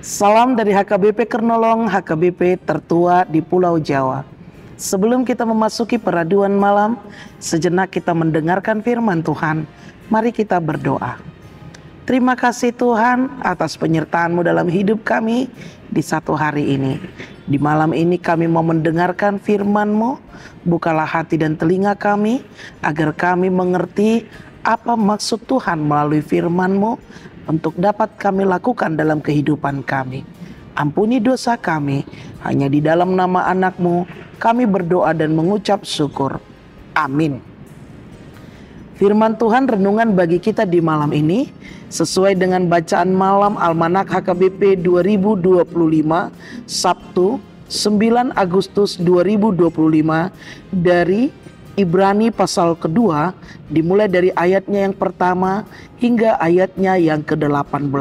Salam dari HKBP Kernolong, HKBP tertua di Pulau Jawa. Sebelum kita memasuki peraduan malam, sejenak kita mendengarkan firman Tuhan. Mari kita berdoa. Terima kasih Tuhan atas penyertaan-Mu dalam hidup kami di satu hari ini. Di malam ini kami mau mendengarkan firman-Mu. Bukalah hati dan telinga kami agar kami mengerti apa maksud Tuhan melalui firman-Mu untuk dapat kami lakukan dalam kehidupan kami. Ampuni dosa kami, hanya di dalam nama anak-Mu kami berdoa dan mengucap syukur. Amin. Firman Tuhan renungan bagi kita di malam ini sesuai dengan bacaan malam Almanak HKBP 2025 Sabtu 9 Agustus 2025 dari Ibrani pasal kedua, dimulai dari ayatnya yang pertama hingga ayatnya yang ke-18,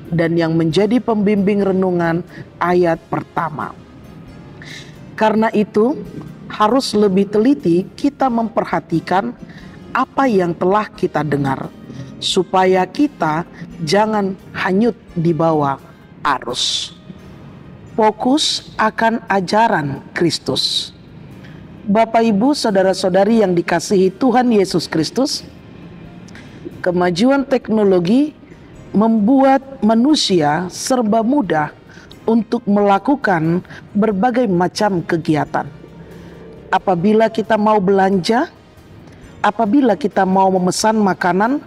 dan yang menjadi pembimbing renungan ayat pertama. Karena itu harus lebih teliti kita memperhatikan apa yang telah kita dengar, supaya kita jangan hanyut di bawah arus. Fokus akan ajaran Kristus. Bapak, Ibu, saudara-saudari yang dikasihi Tuhan Yesus Kristus, kemajuan teknologi membuat manusia serba mudah untuk melakukan berbagai macam kegiatan. Apabila kita mau belanja, apabila kita mau memesan makanan,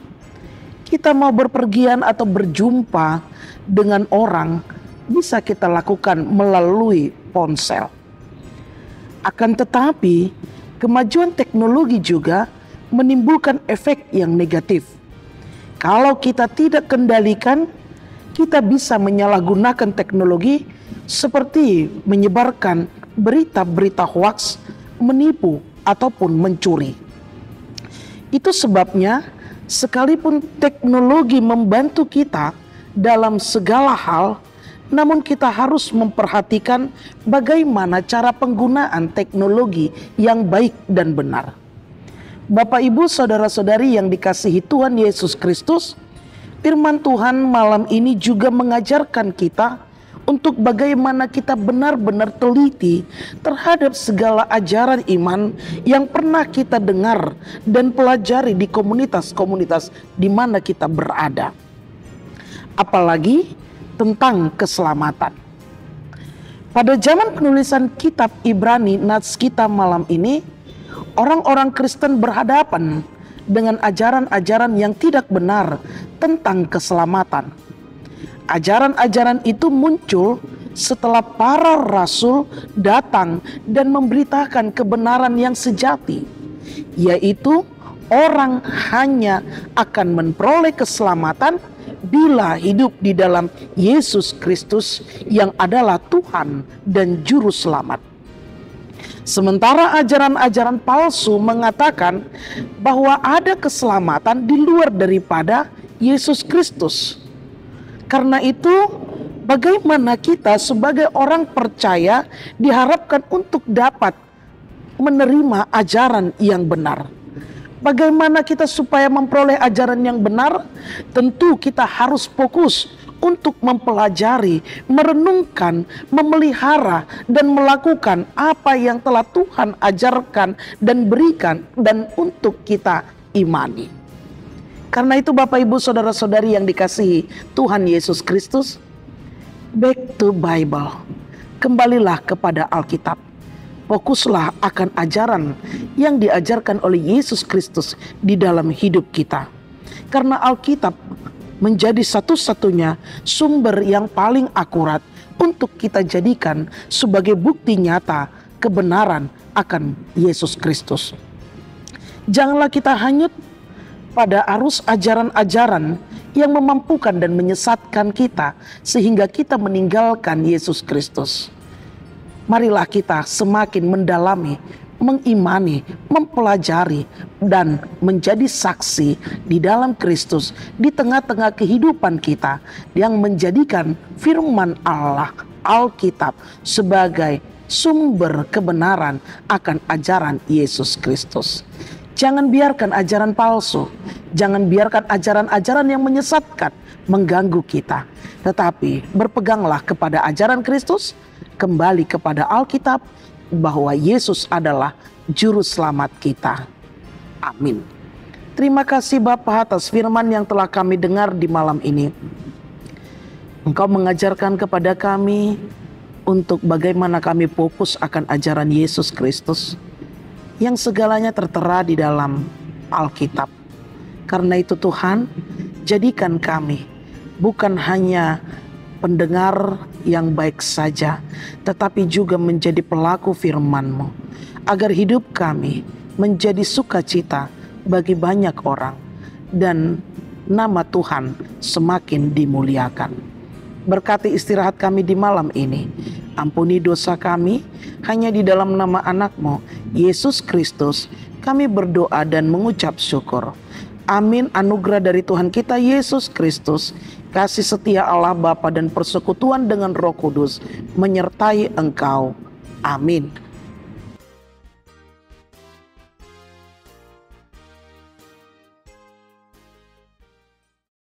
kita mau berpergian atau berjumpa dengan orang, bisa kita lakukan melalui ponsel. Akan tetapi, kemajuan teknologi juga menimbulkan efek yang negatif. Kalau kita tidak kendalikan, kita bisa menyalahgunakan teknologi seperti menyebarkan berita-berita hoaks, menipu, ataupun mencuri. Itu sebabnya, sekalipun teknologi membantu kita dalam segala hal, namun kita harus memperhatikan bagaimana cara penggunaan teknologi yang baik dan benar. Bapak, Ibu, saudara-saudari yang dikasihi Tuhan Yesus Kristus, firman Tuhan malam ini juga mengajarkan kita untuk bagaimana kita benar-benar teliti terhadap segala ajaran iman yang pernah kita dengar dan pelajari di komunitas-komunitas di mana kita berada. Apalagi tentang keselamatan. Pada zaman penulisan kitab Ibrani, nats kita malam ini, orang-orang Kristen berhadapan dengan ajaran-ajaran yang tidak benar tentang keselamatan. Ajaran-ajaran itu muncul setelah para rasul datang dan memberitakan kebenaran yang sejati, yaitu orang hanya akan memperoleh keselamatan bila hidup di dalam Yesus Kristus yang adalah Tuhan dan Juru Selamat. Sementara ajaran-ajaran palsu mengatakan bahwa ada keselamatan di luar daripada Yesus Kristus. Karena itu, bagaimana kita sebagai orang percaya diharapkan untuk dapat menerima ajaran yang benar. Bagaimana kita supaya memperoleh ajaran yang benar? Tentu kita harus fokus untuk mempelajari, merenungkan, memelihara, dan melakukan apa yang telah Tuhan ajarkan dan berikan dan untuk kita imani. Karena itu Bapak, Ibu, saudara-saudari yang dikasihi Tuhan Yesus Kristus, back to Bible. Kembalilah kepada Alkitab. Fokuslah akan ajaran yang diajarkan oleh Yesus Kristus di dalam hidup kita. Karena Alkitab menjadi satu-satunya sumber yang paling akurat untuk kita jadikan sebagai bukti nyata kebenaran akan Yesus Kristus. Janganlah kita hanyut pada arus ajaran-ajaran yang memampukan dan menyesatkan kita sehingga kita meninggalkan Yesus Kristus. Marilah kita semakin mendalami, mengimani, mempelajari, dan menjadi saksi di dalam Kristus di tengah-tengah kehidupan kita yang menjadikan firman Allah, Alkitab, sebagai sumber kebenaran akan ajaran Yesus Kristus. Jangan biarkan ajaran palsu, jangan biarkan ajaran-ajaran yang menyesatkan mengganggu kita. Tetapi berpeganglah kepada ajaran Kristus, kembali kepada Alkitab, bahwa Yesus adalah juru selamat kita. Amin. Terima kasih Bapa atas firman yang telah kami dengar di malam ini. Engkau mengajarkan kepada kami untuk bagaimana kami fokus akan ajaran Yesus Kristus yang segalanya tertera di dalam Alkitab. Karena itu Tuhan, jadikan kami bukan hanya pendengar yang baik saja, tetapi juga menjadi pelaku firman-Mu, agar hidup kami menjadi sukacita bagi banyak orang, dan nama Tuhan semakin dimuliakan. Berkati istirahat kami di malam ini. Ampuni dosa kami, hanya di dalam nama anak-Mu, Yesus Kristus, kami berdoa dan mengucap syukur. Amin. Anugerah dari Tuhan kita Yesus Kristus, kasih setia Allah Bapa dan persekutuan dengan Roh Kudus menyertai engkau. Amin.